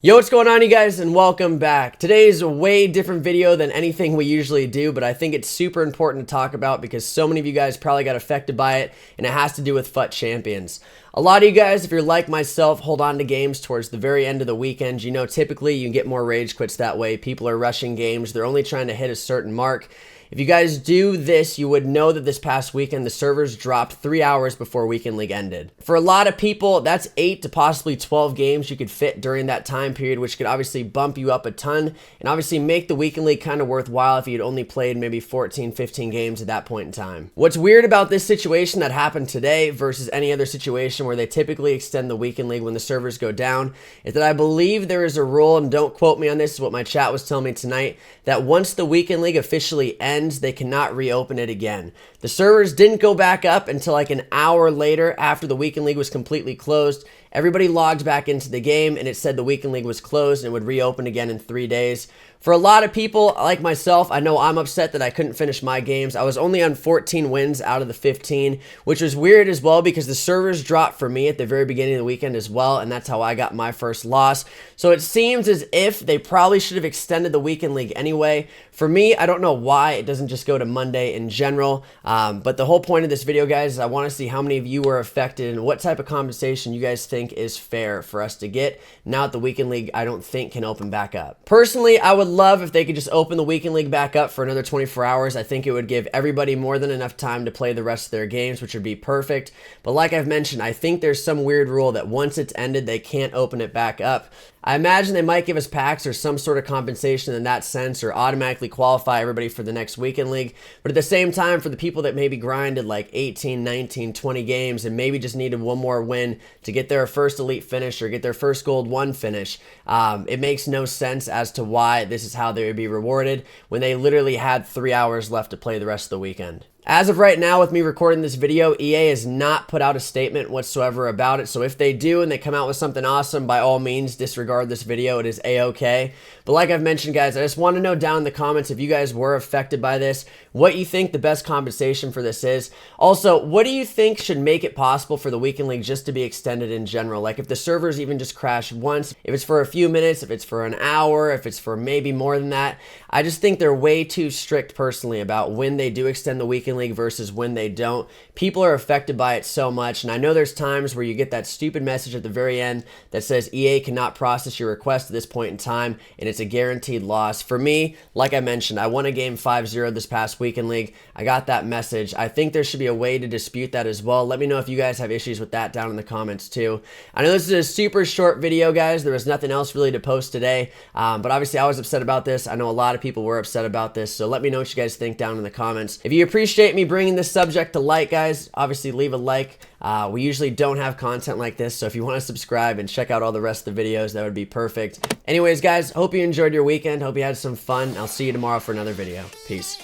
Yo, what's going on, you guys, and welcome back. Today's a way different video than anything we usually do, but I think it's super important to talk about because so many of you guys probably got affected by it, and it has to do with FUT champions. A lot of you guys, if you're like myself, hold on to games towards the very end of the weekend. You know, typically you can get more rage quits that way. People are rushing games. They're only trying to hit a certain mark. If you guys do this, you would know that this past weekend, the servers dropped 3 hours before Weekend League ended. For a lot of people, that's 8 to possibly 12 games you could fit during that time period, which could obviously bump you up a ton and obviously make the Weekend League kind of worthwhile if you'd only played maybe 14, 15 games at that point in time. What's weird about this situation that happened today versus any other situation where they typically extend the Weekend League when the servers go down is that I believe there is a rule, and don't quote me on this, is what my chat was telling me tonight, that once the Weekend League officially ends, they cannot reopen it again. The servers didn't go back up until like an hour later after the Weekend League was completely closed. Everybody logged back into the game and it said the Weekend League was closed and would reopen again in 3 days. For a lot of people like myself, I know I'm upset that I couldn't finish my games. I was only on 14 wins out of the 15, which was weird as well because the servers dropped for me at the very beginning of the weekend as well, and that's how I got my first loss. So it seems as if they probably should have extended the Weekend League anyway. For me, I don't know why it doesn't just go to Monday in general, but the whole point of this video, guys, is I want to see how many of you were affected and what type of compensation you guys think is fair for us to get now that the Weekend League, I don't think, can open back up. Personally, I would love if they could just open the Weekend League back up for another 24 hours. I think it would give everybody more than enough time to play the rest of their games, which would be perfect. But like I've mentioned, I think there's some weird rule that once it's ended, they can't open it back up. I imagine they might give us packs or some sort of compensation in that sense, or automatically qualify everybody for the next Weekend League. But at the same time, for the people that maybe grinded like 18, 19, 20 games and maybe just needed one more win to get their first elite finish or get their first gold 1 finish, it makes no sense as to why this is how they would be rewarded when they literally had 3 hours left to play the rest of the weekend. As of right now, with me recording this video, EA has not put out a statement whatsoever about it. So if they do and they come out with something awesome, by all means, disregard this video. It is A-okay. But like I've mentioned, guys, I just want to know down in the comments if you guys were affected by this, what you think the best compensation for this is. Also, what do you think should make it possible for the Weekend League just to be extended in general? Like if the servers even just crash once, if it's for a few minutes, if it's for an hour, if it's for maybe more than that. I just think they're way too strict personally about when they do extend the Weekend League versus when they don't. People are affected by it so much, and I know there's times where you get that stupid message at the very end that says EA cannot process your request at this point in time, and it's a guaranteed loss. For me, like I mentioned, I won a game 5-0 this past Weekend League. I got that message. I think there should be a way to dispute that as well. Let me know if you guys have issues with that down in the comments too. I know this is a super short video, guys. There was nothing else really to post today, but obviously I was upset about this. I know a lot of people were upset about this, so let me know what you guys think down in the comments. If you appreciate me bringing this subject to light, guys, obviously leave a like. We usually don't have content like this, so if you want to subscribe and check out all the rest of the videos, that would be perfect. Anyways, guys, hope you enjoyed your weekend. Hope you had some fun. I'll see you tomorrow for another video. Peace.